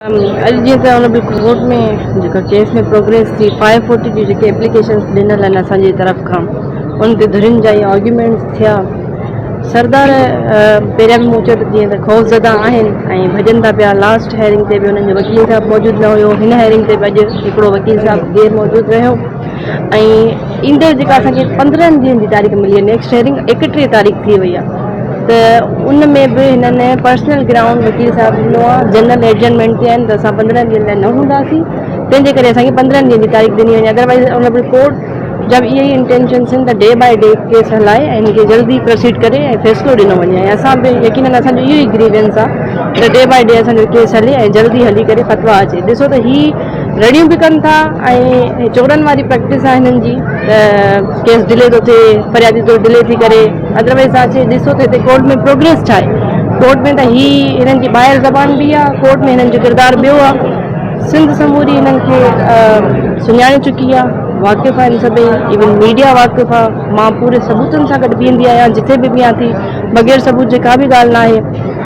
अॼु जीअं त ऑनरेबल कोर्ट में जेका केस में प्रोग्रेस थी 540 जी जेके एप्लीकेशन ॾिनल आहिनि असांजी तरफ़ खां उन ते धुरियुनि जा आर्ग्यूमेंट्स थिया। सरदार पहिरियां बि मूं चयो त जीअं त ख़ौफ़ज़दा आहिनि ऐं भॼनि था पिया। लास्ट हेयरिंग ते बि हुननि जो वकील साहब मौजूदु न हुयो। हिन हेयरिंग ते बि अॼु हिकिड़ो वकील साहब गैर मौजूदु रहियो ऐं ईंदड़ जेका असांखे 15 ॾींहंनि जी तारीख़ मिली आहे। नेक्स्ट हेयरिंग 31 तारीख़ थी वई आहे त उन में बि हिननि पर्सनल ग्राउंड वकील साहब ॾिनो आहे। जनरल एडजमेंट ते आहिनि त असां 15 ॾींहंनि लाइ न हूंदासीं, तंहिंजे करे असांखे 15 ॾींहंनि जी तारीख़ ॾिनी वञे। अदरवाइज़ ऑनरेबल कोर्ट जब इहे ई इंटेंशन्स आहिनि त डे बाय डे केस हलाए ऐं हिनखे जल्दी प्रोसीड करे ऐं फ़ैसिलो ॾिनो वञे। ऐं असां बि यकीननि असांजो इहो ई ग्रीवेंस आहे त डे बाय डे असांजो केस हले ऐं जल्दी हली करे फतवा अचे। ॾिसो त हीअ रड़ियूं बि कनि था ऐं चोरनि वारी प्रैक्टिस आहे हिननि जी त केस डिले थो थिए, फरियादी तो डिले थी करे। अदरवाइज़ तव्हां अचे ॾिसो त हिते कोर्ट में प्रोग्रेस छा आहे। कोर्ट में त ही हिननि जी ॿाहिरि ज़बान बि आहे, कोर्ट में हिननि जो किरदारु ॿियो आहे। सिंध समूरी हिननि खे सुञाणे चुकी आहे, वाक़िफ़ आहिनि सभई, इवन मीडिया वाक़िफ़ आहे। मां पूरे सबूतनि सां गॾु बीहंदी आहियां, जिथे बि बीहां थी बग़ैर सबूत जे का बि ॻाल्हि न आहे।